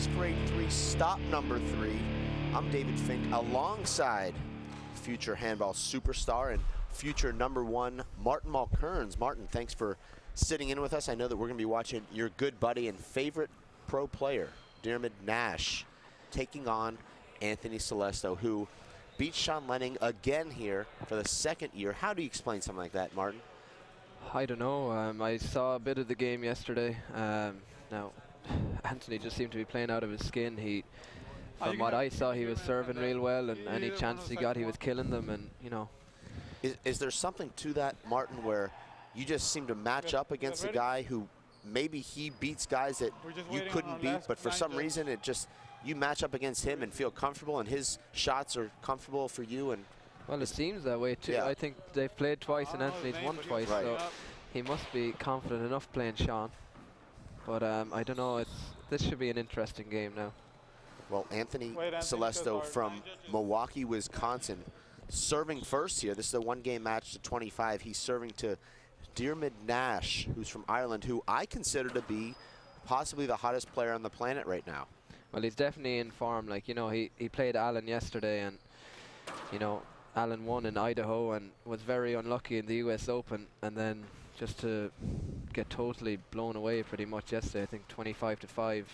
Boys Grade 3, stop number 3. I'm David Fink alongside future handball superstar and future #1 Martin Mulkerns. Martin, thanks for sitting in with us. I know that we're going to be watching your good buddy and favorite pro player, Nash, taking on Anthony Selestow, who beat Sean Lenning again here for the second year. How do you explain something like that, Martin? I don't know. I saw a bit of the game yesterday. Now, Anthony just seemed to be playing out of his skin. From what I saw, he was serving real well, and any chance he got, he was killing them. And you know, is there something to that, Martin, where you just seem to match up against a guy who maybe he beats guys that you couldn't beat, but for some reason it just you match up against him and feel comfortable, and his shots are comfortable for you? And well, it seems that way too. Yeah. I think they've played twice and Anthony's won twice, right. So he must be confident enough playing Sean. But I don't know. This should be an interesting game now. Well, Anthony Selestow from Milwaukee, Wisconsin, serving first here. This is a one-game match to 25. He's serving to Nash, who's from Ireland, who I consider to be possibly the hottest player on the planet right now. Well, he's definitely in form. Like, you know, he played Allen yesterday, and you know, Allen won in Idaho and was very unlucky in the US Open, and then just to get totally blown away pretty much yesterday. I think 25-5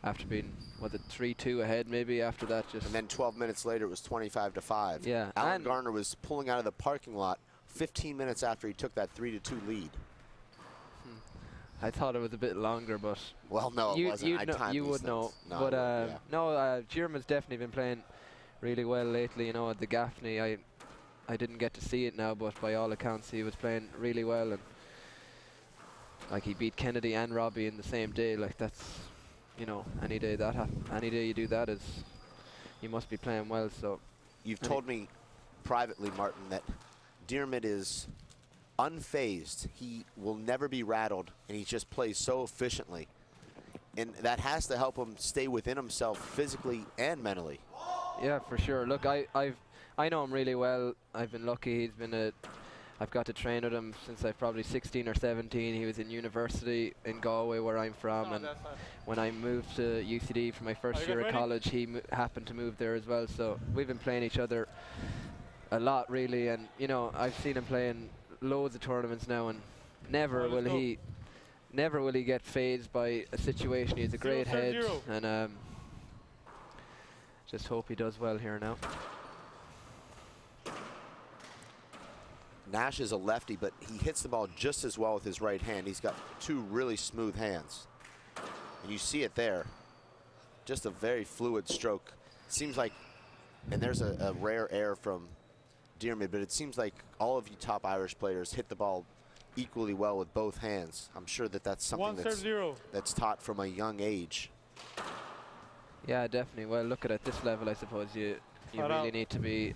after being, was it 3-2 ahead maybe after that. Just and then 12 minutes later it was 25-5. Yeah. Alan Garner was pulling out of the parking lot 15 minutes after he took that 3-2 lead. I thought it was a bit longer, but well, no, it wasn't. You would know. No, but Jerman's definitely been playing really well lately. You know, at the Gaffney, I didn't get to see it now, but by all accounts, he was playing really well, and like he beat Kennedy and Robbie in the same day. Like, that's, you know, any day you do that, is you must be playing well. So you've told me privately, Martin, that Dearmid is unfazed. He will never be rattled, and he just plays so efficiently, and that has to help him stay within himself physically and mentally. Yeah, for sure. Look, I know him really well. I've been lucky. I've got to train with him since I was probably 16 or 17. He was in university in Galway, where I'm from, and when I moved to UCD for my first year of college, he happened to move there as well. So we've been playing each other a lot, really, and you know, I've seen him playing loads of tournaments now, and never will he get fazed by a situation. He's a great head, and just hope he does well here now. Nash is a lefty, but he hits the ball just as well with his right hand. He's got two really smooth hands, and you see it there. Just a very fluid stroke. Seems like, and there's a rare error from Dearmid, but it seems like all of you top Irish players hit the ball equally well with both hands. I'm sure that that's something that's taught from a young age. Yeah, definitely. Well, look at this level, I suppose you really need to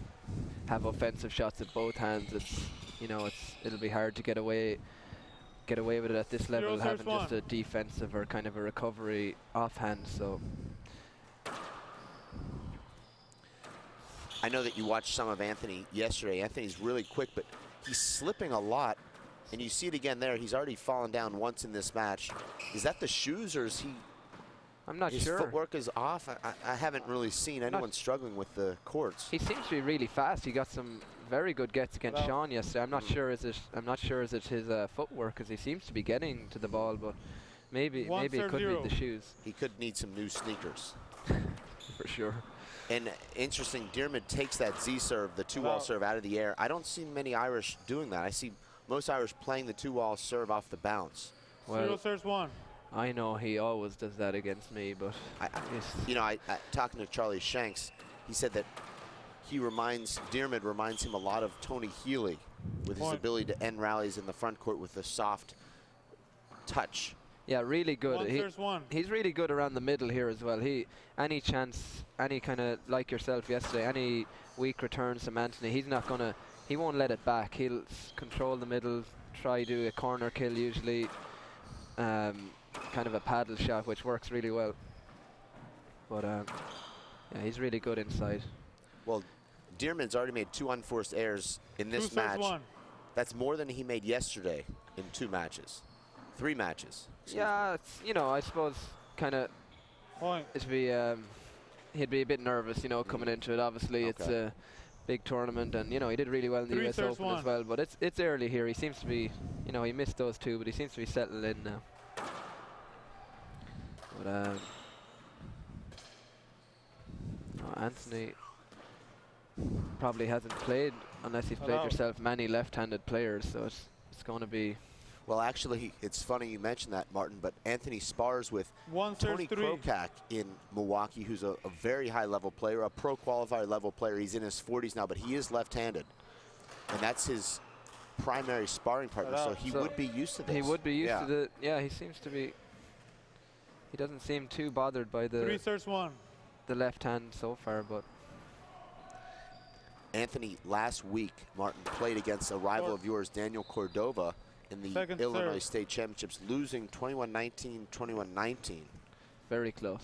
have offensive shots at both hands. It'll be hard to get away with it at this level, having just a defensive or kind of a recovery offhand. So I know that you watched some of Anthony yesterday. Anthony's really quick, but he's slipping a lot, and you see it again there. He's already fallen down once in this match. Is that the shoes, or is he? I'm not his sure. His footwork is off. I haven't really seen anyone struggling with the courts. He seems to be really fast. He got some very good gets against Sean yesterday. I'm not sure is it his footwork, because he seems to be getting to the ball, but maybe it could be the shoes. He could need some new sneakers. For sure. And interesting, Dearmid takes that Z serve, the two-wall serve, out of the air. I don't see many Irish doing that. I see most Irish playing the two-wall serve off the bounce. Well, serves one. I know he always does that against me, but I talking to Charlie Shanks, he said that Dearmid reminds him a lot of Tony Healy with his ability to end rallies in the front court with a soft touch. Yeah, really good. He's really good around the middle here as well. Any chance, any kind of, like yourself yesterday, any weak returns from Anthony, he won't let it back. He'll control the middle, try do a corner kill usually, kind of a paddle shot, which works really well. But yeah, he's really good inside. Well, Dearmid's already made 2 unforced errors in this match. That's more than he made yesterday in 2 matches. 3 matches. Yeah, it's, you know, I suppose kind of it'd be he'd be a bit nervous, you know, coming into it. Obviously, it's a big tournament, and you know he did really well in the US Open as well. But it's early here. He seems to be, you know, he missed those two, but he seems to be settled in now. But Anthony probably hasn't played, unless you've played yourself, many left-handed players, so it's going to be. Well, actually, it's funny you mentioned that, Martin, but Anthony spars with Tony Krokak in Milwaukee, who's a very high-level player, a pro qualifier level player. He's in his 40s now, but he is left-handed, and that's his primary sparring partner, so he would be used to this. He would be used to the, yeah, he seems to be, he doesn't seem too bothered by the left hand so far, but. Anthony, last week, Martin, played against a rival of yours, Daniel Cordova, in the Illinois State Championships, losing 21-19, 21-19. Very close.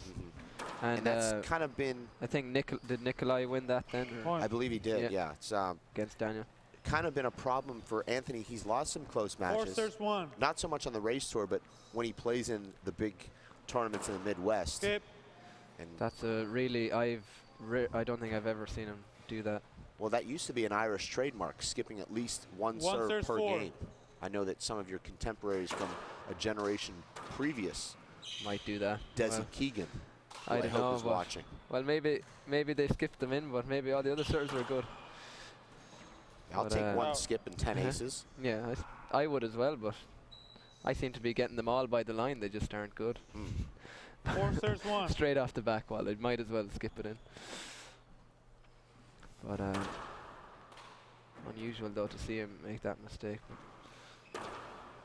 And that's kind of been... I think did Nikolai win that then? I believe he did, yeah. It's against Daniel. Kind of been a problem for Anthony. He's lost some close matches. Not so much on the race tour, but when he plays in the big tournaments in the Midwest. And that's a really, I don't think I've ever seen him do that. Well, that used to be an Irish trademark, skipping at least one serve per game. I know that some of your contemporaries from a generation previous might do that. Desi Keegan, I don't know, is watching. Well, maybe they skipped them in, but maybe all the other serves are good. I'll take one skip and 10 aces. Yeah, I would as well, but I seem to be getting them all by the line. They just aren't good. 4 serves 1. Straight off the back wall. They might as well skip it in. But unusual though to see him make that mistake.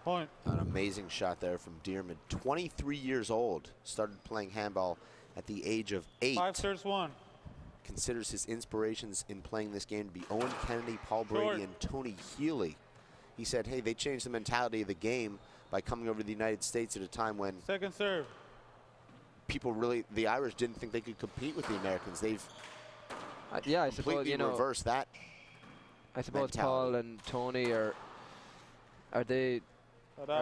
Point. An amazing shot there from Dearman. 23 years old. Started playing handball at the age of 8. 5 serves 1. Considers his inspirations in playing this game to be Owen Kennedy, Paul Brady, and Tony Healy. He said, hey, they changed the mentality of the game by coming over to the United States at a time when second serve. People really, the Irish didn't think they could compete with the Americans. They've yeah, I suppose, you know, reversed that. I suppose mentality. Paul and Tony are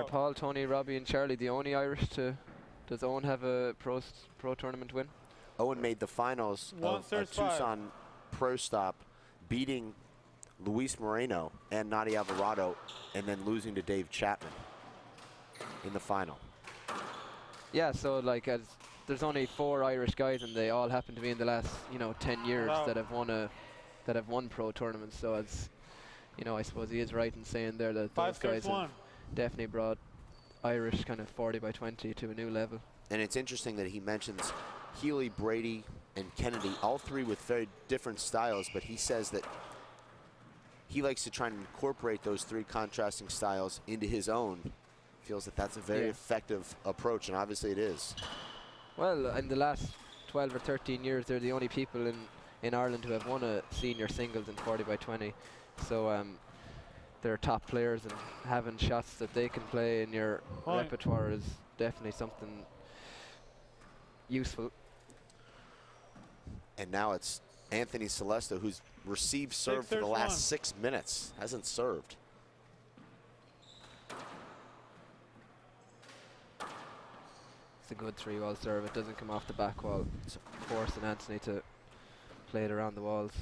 Paul, Tony, Robbie, and Charlie the only Irish to? Does Owen have a pro tournament win? Owen made the finals of a Tucson Pro Stop, beating Luis Moreno and Nadia Alvarado, and then losing to Dave Chapman in the final. Yeah, so like there's only 4 Irish guys, and they all happen to be in the last 10 years that have won pro tournaments. So it's I suppose he is right in saying there that those guys have definitely brought Irish kind of 40 by 20 to a new level. And it's interesting that he mentions Healy, Brady, and Kennedy, all 3 with very different styles, but he says that he likes to try and incorporate those 3 contrasting styles into his own. Feels that that's a very effective approach, and obviously it is. Well, in the last 12 or 13 years, they're the only people in Ireland who have won a senior singles in 40 by 20. So they're top players, and having shots that they can play in your repertoire is definitely something useful. And now it's Anthony Selestow, who's received serve for the last 6 minutes, hasn't served. It's a good 3-wall serve. It doesn't come off the back wall. It's forcing Anthony to play it around the walls.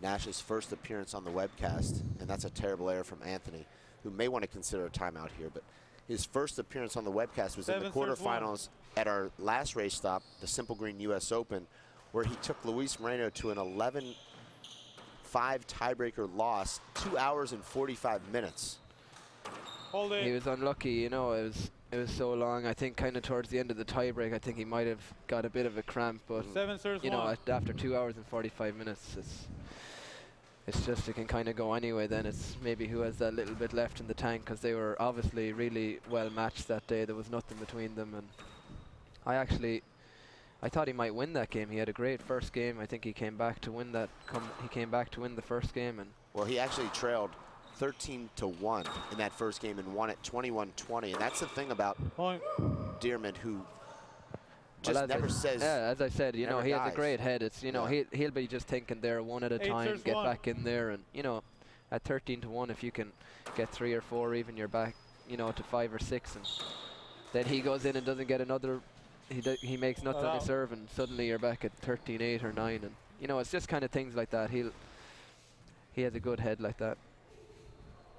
Nash's first appearance on the webcast, and that's a terrible error from Anthony, who may want to consider a timeout here, but his first appearance on the webcast was in the quarterfinals at our last race stop, the Simple Green US Open, where he took Luis Moreno to an 11-5 tiebreaker loss, 2 hours and 45 minutes. He was unlucky, it was so long. I think kind of towards the end of the tiebreak, I think he might have got a bit of a cramp, but after 2 hours and 45 minutes, it's just it can kind of go anyway. Then it's maybe who has that little bit left in the tank, because they were obviously really well matched that day. There was nothing between them, and I thought he might win that game. He had a great first game. I think he came back to win that. He came back to win the first game, and well, he actually trailed 13-1 in that first game and won it 21-20. And that's the thing about Dearman, who just never says. Yeah, as I said, he has a great head. It's he'll be just thinking there one at a time, get back in there, and at 13-1, if you can get 3 or 4, even you're back, to 5 or 6, and Then he goes in and doesn't get another. He makes nothing on his serve, and suddenly you're back at 13-8 or 9, and you know, it's just kind of things like that. He has a good head like that.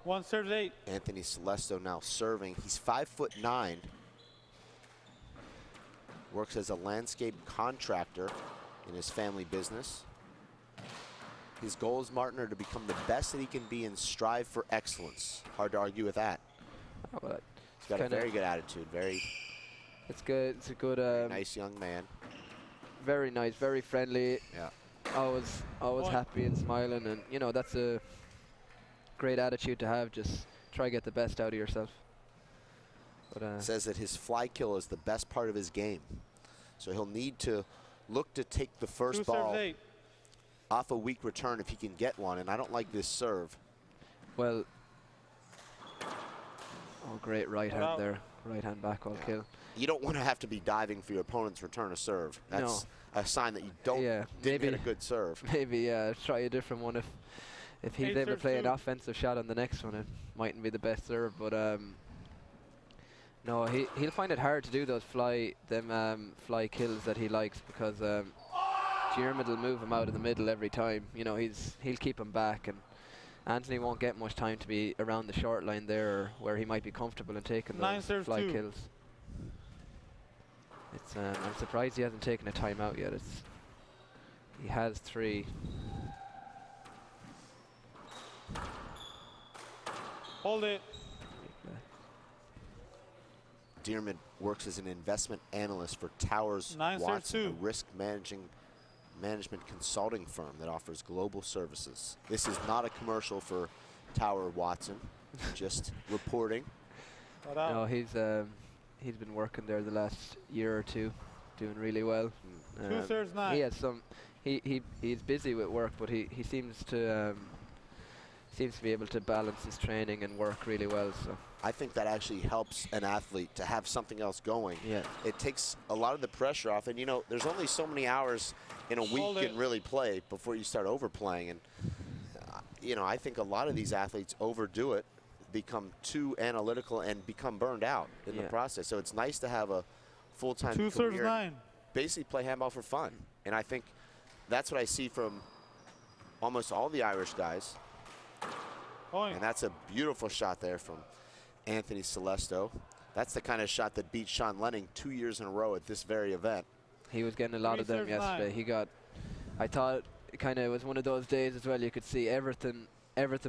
1 serves 8. Anthony Selestow now serving. He's 5'9". Works as a landscape contractor in his family business. His goals, Martin, are to become the best that he can be and strive for excellence. Hard to argue with that. Oh, well, He's got a very good attitude. It's good. It's a good. Nice young man. Very nice. Very friendly. Yeah. Always happy and smiling, and you know, that's a great attitude to have. Just try to get the best out of yourself. But says that his fly kill is the best part of his game, so he'll need to look to take the first ball off a weak return if he can get one. And I don't like this serve. Well, oh, great right hand there. Right hand back all kill. You don't want to have to be diving for your opponent's return a serve. That's a sign that you didn't get a good serve. Maybe try a different one if he's able to play an offensive shot on the next one. It mightn't be the best serve, but no, he'll find it hard to do those fly kills that he likes, because Diarmid will move him out of the middle every time. You know, he'll keep him back, and Anthony won't get much time to be around the short line there, where he might be comfortable in taking those fly kills. It's I'm surprised he hasn't taken a timeout yet. He has 3. Hold it. Diarmid works as an investment analyst for Towers Watson, a risk management consulting firm that offers global services. This is not a commercial for Tower Watson, just reporting. No, he's been working there the last year or two, doing really well. 2 serves 9. He has some. He's busy with work, but he seems to be able to balance his training and work really well. So I think that actually helps an athlete to have something else going. Yeah. It takes a lot of the pressure off, and you know, there's only so many hours in a week you can really play before you start overplaying. And you know, I think a lot of these athletes overdo it, become too analytical, and become burned out in the process. So it's nice to have a full-time 2 serves 9. Basically play handball for fun. And I think that's what I see from almost all the Irish guys. Point. And that's a beautiful shot there from Anthony Selestow. That's the kind of shot that beat Sean Lenning 2 years in a row at this very event. He was getting a lot of them yesterday. I thought it kind of was one of those days as well. You could see everything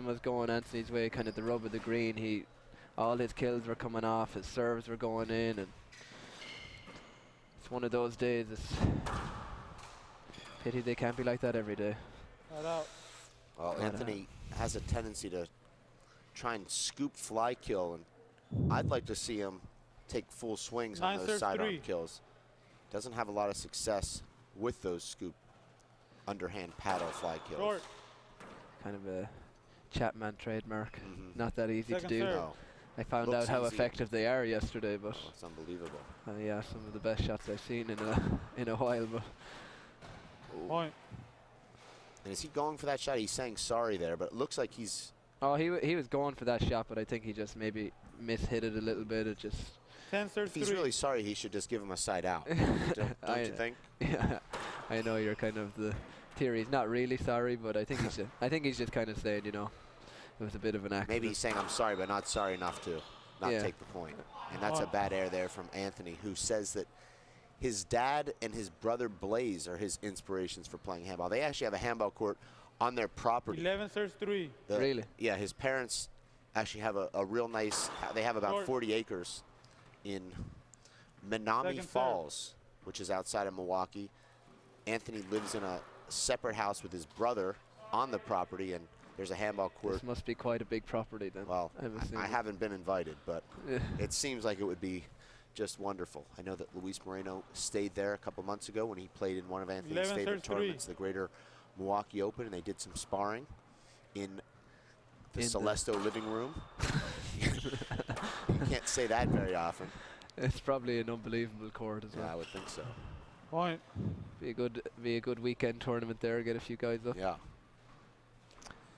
was going Anthony's way, kind of the rub of the green. All his kills were coming off, his serves were going in, and it's one of those days. It's pity they can't be like that every day. Well, Anthony has a tendency to try and scoop fly kill, and I'd like to see him take full swings on those sidearm kills. Doesn't have a lot of success with those scoop underhand paddle fly kills. Short. Kind of a Chapman trademark. Not that easy to do. No. I found out how effective they are yesterday, but it's unbelievable. Yeah, some of the best shots I've seen in a while. But Point. And is he going for that shot? He's saying sorry there, but it looks like he's. Oh, he was going for that shot, but I think he just maybe mishit it a little bit. It just. 10 serves 3. If he's really sorry, he should just give him a side out. don't you think? Yeah, I know you're kind of the theory. He's not really sorry, but I think he's just kind of saying, you know, it was a bit of an accident. Maybe he's saying I'm sorry, but not sorry enough to not take the point. And that's a bad air there from Anthony, who says that his dad and his brother Blaze are his inspirations for playing handball. They actually have a handball court on their property. 11 serves 3. Really? Yeah, his parents actually have a real nice, they have about 40 acres in Menominee Falls, which is outside of Milwaukee. Anthony lives in a separate house with his brother on the property, and there's a handball court. This must be quite a big property then. Well, I haven't been invited, but it seems like it would be just wonderful. I know that Luis Moreno stayed there a couple months ago when he played in one of Anthony's favorite tournaments, the Greater Milwaukee Open, and they did some sparring in the Selestow living room. You can't say that very often. It's probably an unbelievable court as well. Yeah, I would think so. Point. Be a good weekend tournament there. Get a few guys up. Yeah.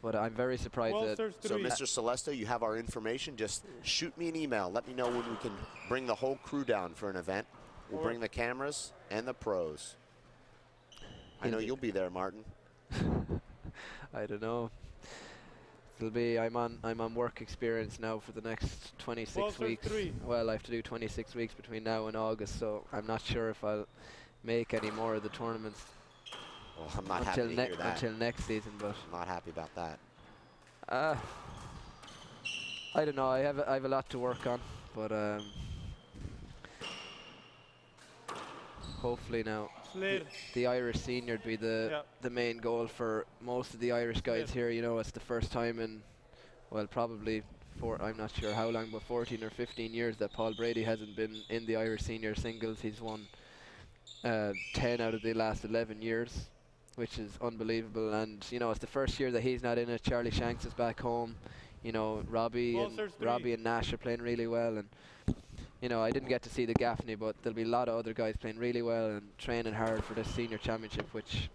but I'm very surprised Well, that. serves So, 3. Mr. Selestow, you have our information. Just shoot me an email. Let me know when we can bring the whole crew down for an event. We'll bring the cameras and the pros. I know you'll be there, Martin. I don't know. It'll be. I'm on work experience now for the next 26 Well, serves weeks. 3. Well, I have to do 26 weeks between now and August, so I'm not sure if I'll make any more of the tournaments Well, I'm not happy to hear that. until next season. But I'm not happy about that. I don't know. I have a lot to work on, but hopefully now Slid. the Irish senior would be the main goal for most of the Irish guys here. You know, it's the first time in, well, probably I'm not sure how long, but 14 or 15 years that Paul Brady hasn't been in the Irish senior singles. He's won 10 out of the last 11 years, which is unbelievable. And you know, it's the first year that he's not in it. Charlie Shanks is back home. You know, Robbie and Nash are playing really well, and you know, I didn't get to see the Gaffney, but there'll be a lot of other guys playing really well and training hard for this senior championship, which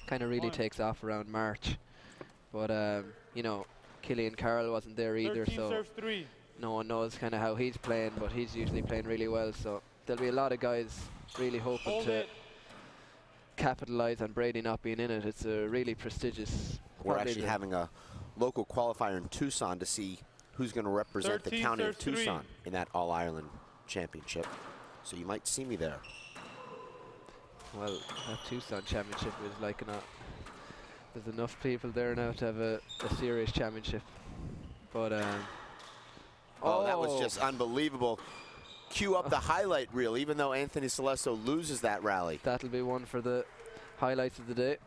kind of really takes off around March. But you know, Killian Carroll wasn't there either, so no one knows kind of how he's playing, but he's usually playing really well. So there'll be a lot of guys really hoping to capitalize on Brady not being in it. It's a really prestigious. We're actually having a local qualifier in Tucson to see who's going to represent the county of Tucson in that All-Ireland championship. So you might see me there. Well, that Tucson championship is like there's enough people there now to have a serious championship. But oh, that was just unbelievable. Cue up the highlight reel, even though Anthony Selestow loses that rally. That'll be one for the highlights of the day.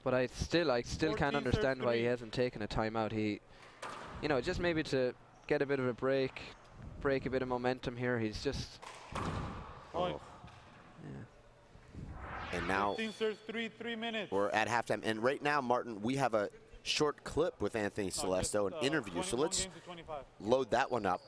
But I still can't understand why he hasn't taken a timeout. You know, just maybe to get a bit of a break a bit of momentum here. He's just. Oh. Yeah. And now 3 minutes. We're at halftime, and right now, Martin, we have a short clip with Anthony Selestow, an interview. So let's load that one up.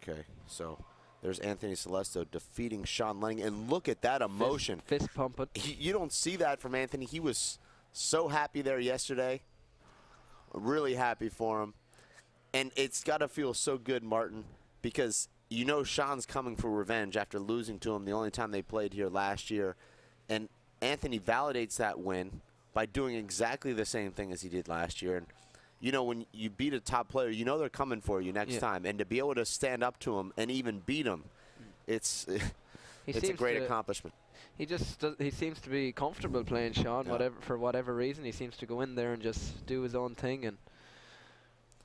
Okay, so there's Anthony Selestow defeating Sean Lenning, and look at that emotion. Fist pumping. You don't see that from Anthony. He was so happy there yesterday. Really happy for him. And it's got to feel so good, Martin, because you know Sean's coming for revenge after losing to him the only time they played here last year. And Anthony validates that win by doing exactly the same thing as he did last year. And you know, when you beat a top player, you know they're coming for you next time. And to be able to stand up to him and even beat him, it's a great accomplishment. He seems to be comfortable playing Sean, for whatever reason. He seems to go in there and just do his own thing. And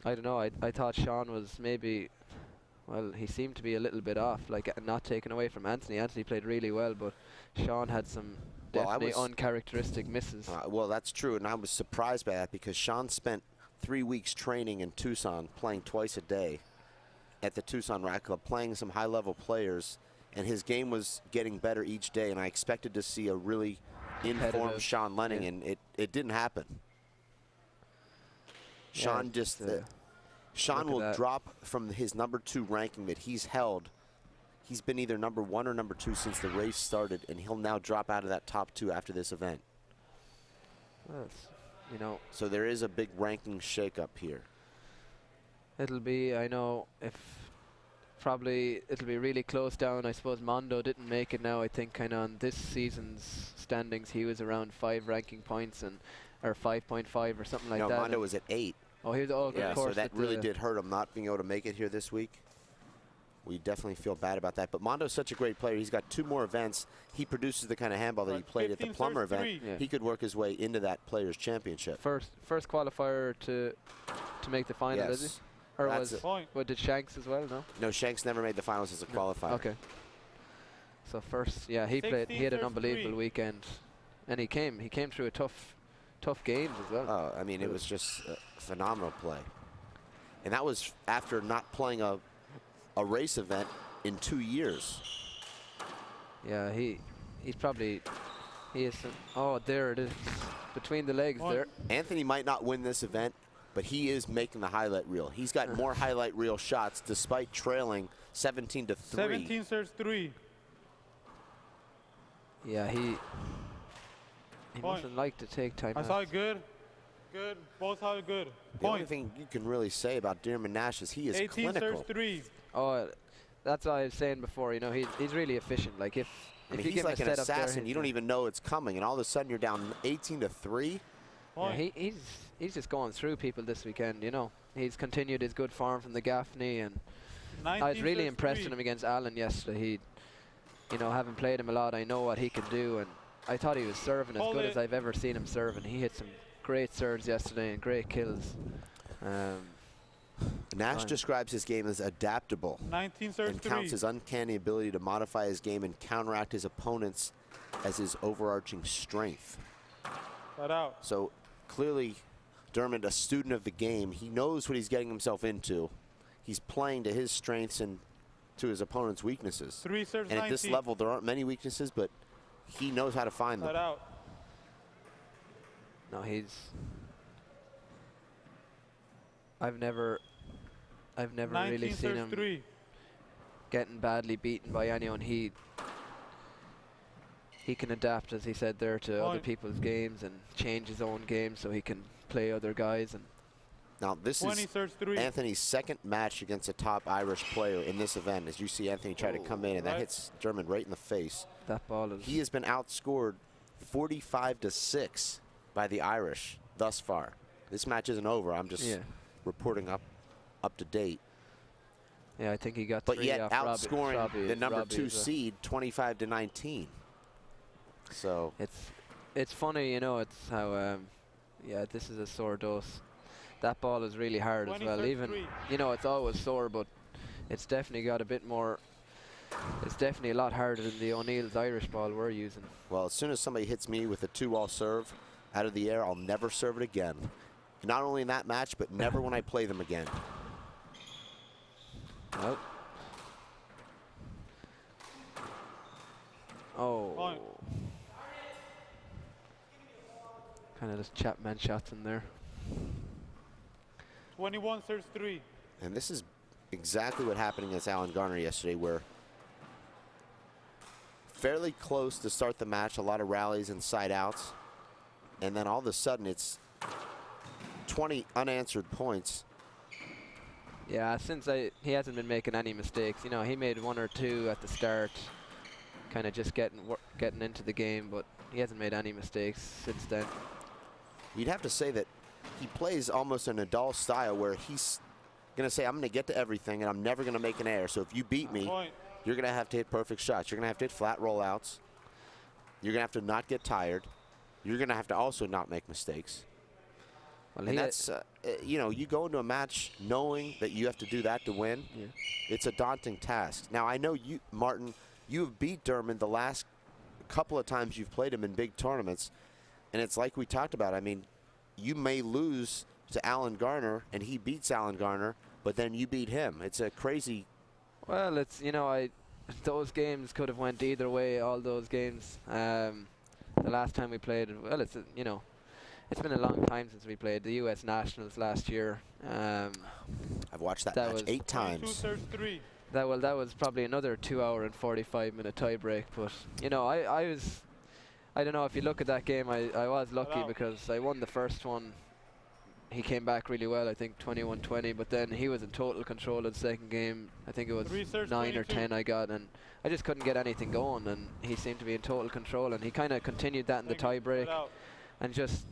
I don't know, I thought Sean was maybe, well, he seemed to be a little bit off, like not taken away from Anthony. Anthony played really well, but Sean had some definitely uncharacteristic misses. Well, that's true, and I was surprised by that because Sean spent 3 weeks training in Tucson, playing twice a day at the Tucson Racket Club, playing some high-level players, and his game was getting better each day, and I expected to see a really informed Sean Lenning, and it didn't happen. Sean Sean will drop from his #2 ranking that he's held. He's been either #1 or #2 since the race started, and he'll now drop out of that top 2 after this event. You know, so there is a big ranking shakeup here. It'll be, I know, it'll be really close down. I suppose Mondo didn't make it now. I think kind of on this season's standings, he was around 5 ranking points or 5.5 or something like that. No, Mondo was at 8. Oh, he was of course. So that really did hurt him not being able to make it here this week. We definitely feel bad about that. But Mondo's such a great player. He's got 2 more events. He produces the kind of handball that he played at the Plummer event. Yeah. He could work his way into that Players' Championship. First qualifier to make the final, is he? Or what, did Shanks as well, no? No, Shanks never made the finals as a qualifier. Okay. So first, yeah, he had an unbelievable weekend. And he came through a tough games as well. Oh, I mean, it was just a phenomenal play. And that was after not playing a race event in 2 years. Yeah, he is some, oh, there it is, between the legs there. Anthony might not win this event, but he is making the highlight reel. He's got more highlight reel shots despite trailing 17-3. 17 serves 3. Yeah, he Point. mustn't like to take time. I saw it good. Good. Both saw it good. The only Point. thing you can really say about Dearman Nash is he is 18 serves clinical. 3. Oh, that's what I was saying before. You know, he's really efficient. Like if I mean, you he's give him like a an setup there, assassin. You don't even know it's coming, and all of a sudden you're down 18-3. Yeah, Point. he's just going through people this weekend. You know, he's continued his good form from the Gaffney, and I was 19 really serves impressed 3. with him against Allen yesterday. You know, having played him a lot, I know what he can do, and I thought he was serving as Hold good it. as I've ever seen him serving. He hit some great serves yesterday and great kills. Nash Fine. describes his game as adaptable 19 serves and 3. counts his uncanny ability to modify his game and counteract his opponents as his overarching strength. Flat out. So clearly, Dermot, a student of the game, he knows what he's getting himself into. He's playing to his strengths and to his opponent's weaknesses. 3 serves And 19. at this level, there aren't many weaknesses, but he knows how to find Flat them. out. No, I've never 19 really seen serves him 3. getting badly beaten by anyone. He can adapt, as he said there, to other Point. people's games and change his own game so he can play other guys. And Now, this 20 is serves 3. Anthony's second match against a top Irish player in this event, as you see Anthony try to come in, and that Right. hits Dermot right in the face. that ball is He has been outscored 45-6 by the Irish thus far. This match isn't over. I'm just yeah. reporting up to date. Yeah, I think he got But 3 yet off outscoring Robbie, the number Robbie 2 as well. seed 25-19. So It's funny, you know. It's how yeah, this is a sore dose. That ball is really hard as 20 well. serves Even 3. you know, it's always sore, but it's definitely got a bit more. It's definitely a lot harder than the O'Neill's Irish ball we're using. well, as soon as somebody hits me with a 2-wall serve out of the air, I'll never serve it again. Not only in that match, but never when I play them again. Well. Oh. Point. Kind of just Chapman shots in there. 21 serves 3. And this is exactly what happened against Alan Garner yesterday, where fairly close to start the match, a lot of rallies and side outs, and then all of a sudden it's 20 unanswered points. Yeah, since he hasn't been making any mistakes. You know, he made 1 or 2 at the start, kind of just getting into the game, but he hasn't made any mistakes since then. You'd have to say that he plays almost a Nadal style where he's going to say, I'm going to get to everything and I'm never going to make an error. So if you beat me, Point. you're going to have to hit perfect shots. You're going to have to hit flat rollouts. You're going to have to not get tired. You're going to have to also not make mistakes. Well, And that's, you know, you go into a match knowing that you have to do that to win. Yeah. It's a daunting task. Now, I know you, Martin, you have beat Dermot the last couple of times you've played him in big tournaments. And it's like we talked about. I mean, you may lose to Alan Garner, and he beats Alan Garner, but then you beat him. It's a crazy. Well, it's, you know, those games could have went either way. All those games. The last time we played, well, it's you know, it's been a long time since we played the U.S. Nationals last year. I've watched that That match was 8 22 times. serves 3. That was probably another 2 hour and 45-minute tie break. But you know, I don't know, if you look at that game, I was lucky Wow. because I won the first one. He came back really well, I think 21-20, but then he was in total control of the second game. I think it was 3 serves 9 or 22. 10 I got, and I just couldn't get anything going, and he seemed to be in total control, and he kind of continued that in the tie break. Flat out. And just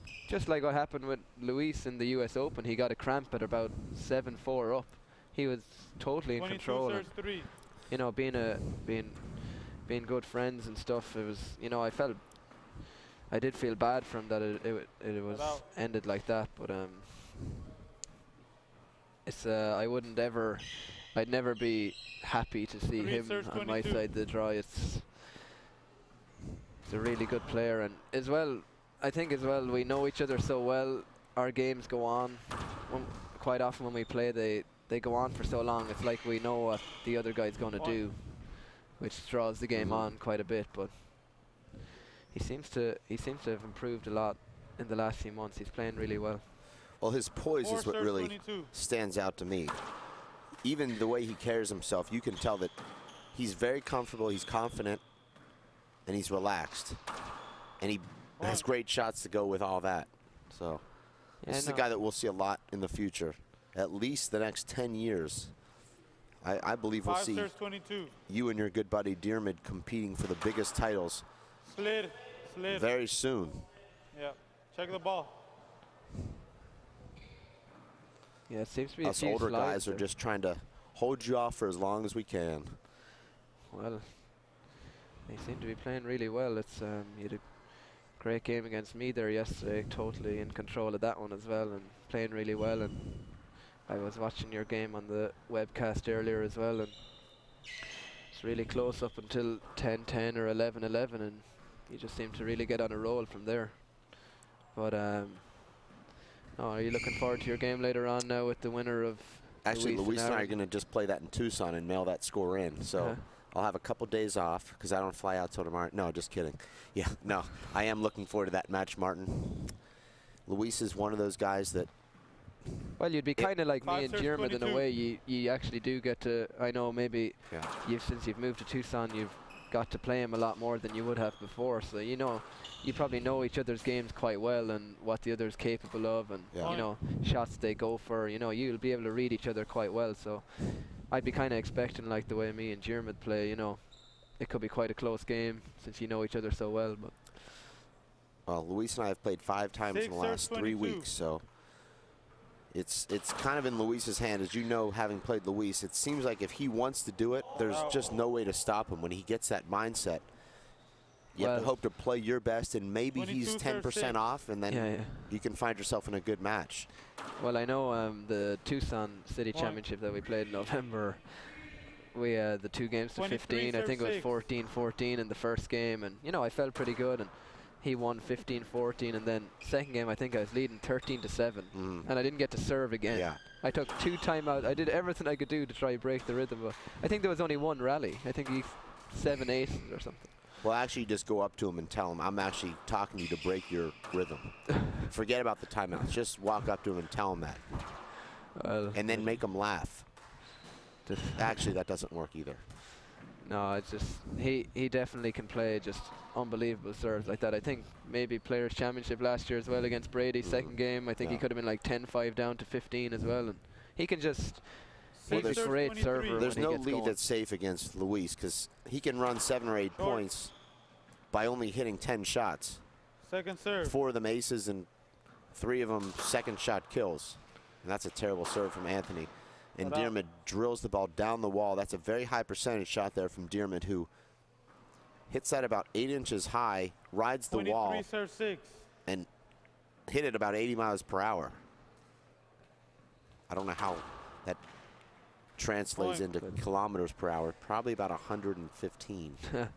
like what happened with Luis in the US Open, he got a cramp at about 7-4 up. He was totally in 22 control, and serves 3. you know, being good friends and stuff. It was, you know, I did feel bad for him that it was out. ended like that, but it's I'd never be happy to see 3 him serves on my 22. side of the draw. He's a really good player, and as well, I think as well, we know each other so well. Our games go on. Quite often when we play, they go on for so long. It's like we know what the other guy's going to do, which draws the game on quite a bit. But he seems to have improved a lot in the last few months. He's playing really well. Well, his poise is what serves, really 22. stands out to me. Even the way he carries himself, you can tell that he's very comfortable, he's confident, and he's relaxed. And he has great shots to go with all that. So this is a guy that we'll see a lot in the future, at least the next 10 years. I believe we'll see 22. you and your good buddy Diarmid competing for the biggest titles Slid. very soon. Yeah. Check the ball. Yeah, it seems to be Us older guys are just trying to hold you off for as long as we can. Well, they seem to be playing really well. It's you had a great game against me there yesterday, totally in control of that one as well, and playing really well. And I was watching your game on the webcast earlier as well, and it's really close up until 10-10 or 11-11, and you just seem to really get on a roll from there. But are you looking forward to your game later on now with the winner of? Actually, Luis and I are going to just play that in Tucson and mail that score in. So I'll have a couple days off because I don't fly out till tomorrow. No, just kidding. Yeah, no, I am looking forward to that match, Martin. Luis is one of those guys that. Well, you'd be kind of like me and Diarmid in a way. You actually do get to. I know maybe since you've moved to Tucson, you've got to play him a lot more than you would have before. So you probably know each other's games quite well and what the other's capable of, and shots they go for. You'll be able to read each other quite well. So I'd be kind of expecting, like the way me and Diarmid play. It could be quite a close game since you know each other so well. But well, Luis and I have played 5 times in the last 3 weeks, so. It's kind of in Luis's hand, as you know, having played Luis. It seems like if he wants to do it, there's just no way to stop him when he gets that mindset. You have to hope to play your best, and maybe he's 10% off, and then you can find yourself in a good match. Well, I know the Tucson City Championship that we played in November, we the 2 games to 15. I think it was 14-14 in the first game, and I felt pretty good. And he won 15-14, and then second game I think I was leading 13-7, and I didn't get to serve again. Yeah. I took 2 timeouts. I did everything I could do to try to break the rhythm, but I think there was only 1 rally. I think he 7-8 or something. Well, actually, just go up to him and tell him, I'm actually talking to you to break your rhythm. Forget about the timeouts. Just walk up to him and tell him that. And then make him laugh. Actually, that doesn't work either. No, it's just he definitely can play just unbelievable serves like that. I think maybe Players Championship last year as well against Brady, second game. I think he could have been like 10-5 down to 15 as well, and he can just. He's a great server. There's no lead that's safe against Luis because he can run 7 or 8 points by only hitting 10 shots. Second serve. 4 of them aces and 3 of them second shot kills, and that's a terrible serve from Anthony. And Diarmid drills the ball down the wall. That's a very high percentage shot there from Diarmid, who hits that about 8 inches high, rides the wall, and hit it about 80 miles per hour. I don't know how that translates into kilometers per hour. Probably about 115.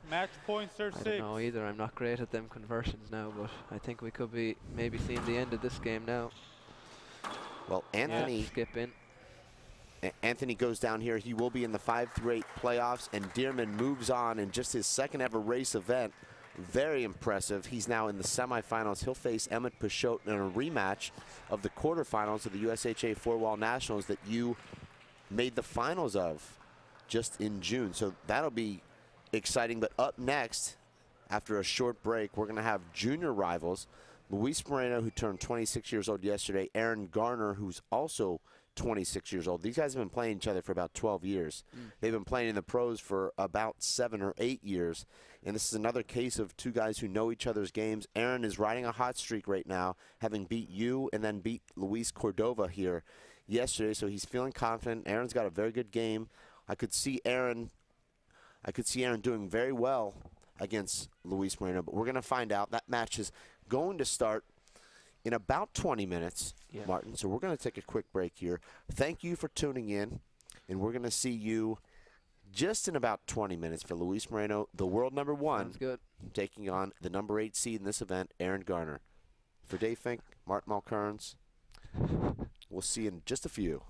Match point, serve 6. I don't know either. I'm not great at them conversions now, but I think we could be maybe seeing the end of this game now. Well, Anthony skip in. Anthony goes down here. He will be in the 5-8 playoffs, and Diarmid moves on in just his second ever race event. Very impressive. He's now in the semifinals. He'll face Emmett Peugeot in a rematch of the quarterfinals of the USHA 4-Wall Nationals that you made the finals of just in June. So that'll be exciting. But up next, after a short break, we're going to have junior rivals. Luis Moreno, who turned 26 years old yesterday. Aaron Garner, who's also 26 years old. These guys have been playing each other for about 12 years. They've been playing in the pros for about 7 or 8 years. And this is another case of 2 guys who know each other's games. Aaron is riding a hot streak right now, having beat you and then beat Luis Cordova here yesterday. So he's feeling confident. Aaron's got a very good game. I could see Aaron doing very well against Luis Moreno, but we're going to find out. That match is going to start in about 20 minutes, Martin. So we're going to take a quick break here. Thank you for tuning in, and we're going to see you just in about 20 minutes for Luis Moreno, the world number 1, taking on the number 8 seed in this event, Aaron Garner. For Dave Fink, Martin Mulkerns, we'll see you in just a few.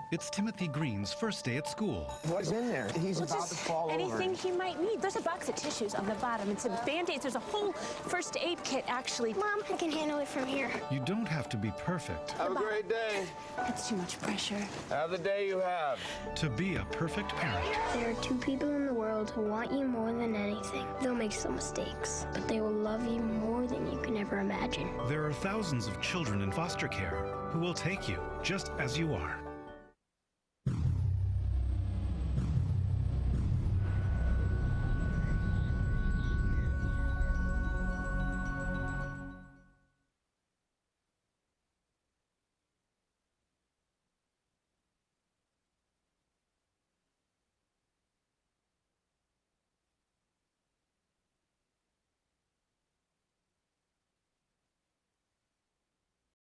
It's Timothy Green's first day at school. What's in there? He's about to fall over. Anything he might need. There's a box of tissues on the bottom and some Band-Aids. There's a whole first aid kit, actually. Mom, I can handle it from here. You don't have to be perfect Have a great day. That's too much pressure. Have the day you have. to be a perfect parent. There are two people in the world who want you more than anything. They'll make some mistakes, but they will love you more than you can ever imagine. There are thousands of children in foster care who will take you just as you are.